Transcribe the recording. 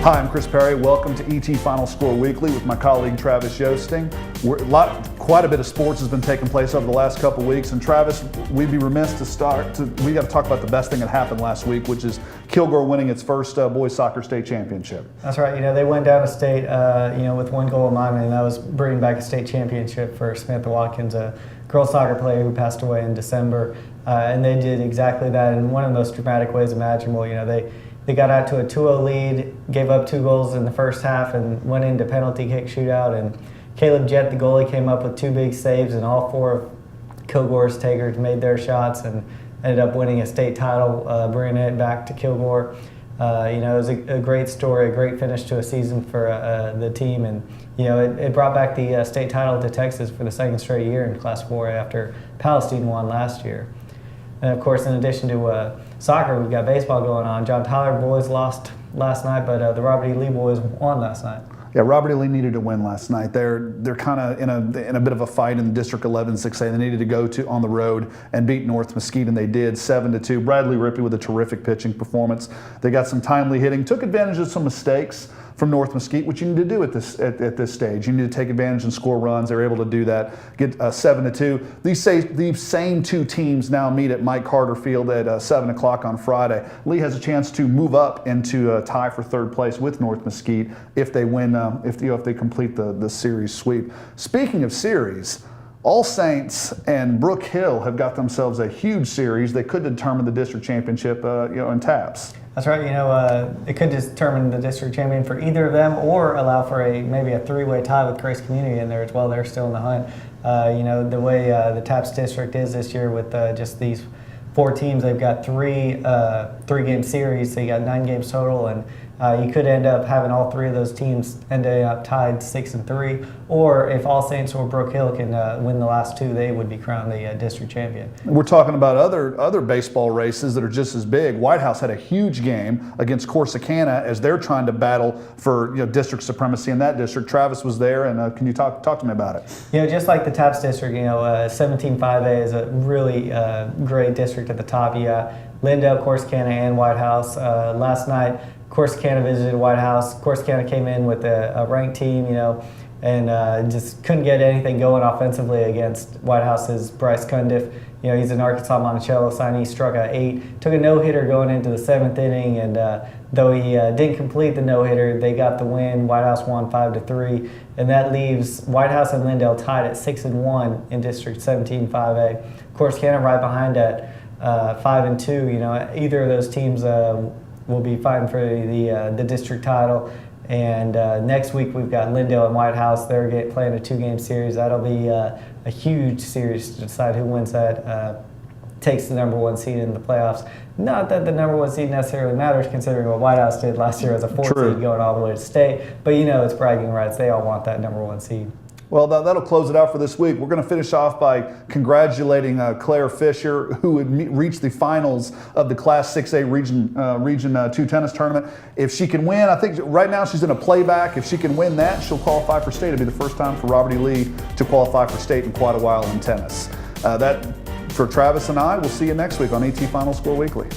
Hi, I'm Chris Parry. Welcome to ET Final Score Weekly with my colleague Travis Yoesting. Quite a bit of sports has been taking place over the last couple weeks, and Travis, we'd be remiss we got to talk about the best thing that happened last week, which is Kilgore winning its first boys soccer state championship. That's right. They went down to state, with one goal in mind, and that was bringing back a state championship for Samantha Watkins, a girls soccer player who passed away in December. And they did exactly that in one of the most dramatic ways imaginable. They got out to a 2-0 lead, gave up 2 goals in the first half, and went into penalty kick shootout. And Caleb Jett, the goalie, came up with 2 big saves, and all 4 of Kilgore's takers made their shots and ended up winning a state title, bringing it back to Kilgore. It was a great story, a great finish to a season for the team, and it brought back the state title to Texas for the 2nd straight year in Class 4 after Palestine won last year. And of course, in addition to soccer, we've got baseball going on. John Tyler boys lost last night, but the Robert E. Lee boys won last night. Yeah, Robert E. Lee needed to win last night. They're kind of in a bit of a fight in the District 11 6A. They needed to go on the road and beat North Mesquite, and they did 7-2. Bradley Rippey with a terrific pitching performance. They got some timely hitting, took advantage of some mistakes from North Mesquite, which you need to do at this stage. You need to take advantage and score runs. They were able to do that, get 7-2. These same 2 teams now meet at Mike Carter Field at 7 o'clock on Friday. Lee has a chance to move up into a tie for 3rd place with North Mesquite if they win, if they complete the series sweep. Speaking of series, All Saints and Brook Hill have got themselves a huge series. They could determine the district championship, in taps. That's right. It could determine the district champion for either of them, or allow for maybe a 3-way tie with Grace Community in there as well. They're still in the hunt. The way the TAPS district is this year with just these 4 teams, they've got 3-game series. So you got 9 games total, and you could end up having all 3 of those teams end up tied 6-3. Or if All Saints or Brook Hill can win the last 2, they would be crowned the district champion. We're talking about other baseball races that are just as big. White House had a huge game against Corsicana as they're trying to battle for district supremacy in that district. Travis was there, and can you talk to me about it? Just like the TAPS district, 17-5A is a really great district at the top. You got Lindale, Corsicana, and White House. Last night, Corsicana visited White House. Corsicana came in with a ranked team, and just couldn't get anything going offensively against White House's Bryce Cundiff. He's an Arkansas Monticello signee. He struck out 8, took a no-hitter going into the 7th inning, and though he didn't complete the no-hitter, they got the win. White House won 5-3, and that leaves White House and Lindale tied at 6-1 in District 17-5A. Corsicana right behind at 5-2. Either of those teams will be fighting for the district title. And next week we've got Lindale and White House. They're playing a 2-game series. That'll be a huge series to decide who wins that, takes the #1 seed in the playoffs. Not that the #1 seed necessarily matters, considering what White House did last year as a 4th seed going all the way to state. But it's bragging rights. They all want that #1 seed. Well, that'll close it out for this week. We're going to finish off by congratulating Claire Fisher, who had reached the finals of the Class 6A Region 2 tennis tournament. If she can win, I think right now she's in a playback. If she can win that, she'll qualify for state. It'll be the first time for Robert E. Lee to qualify for state in quite a while in tennis. That for Travis and I, we'll see you next week on ET Final Score Weekly.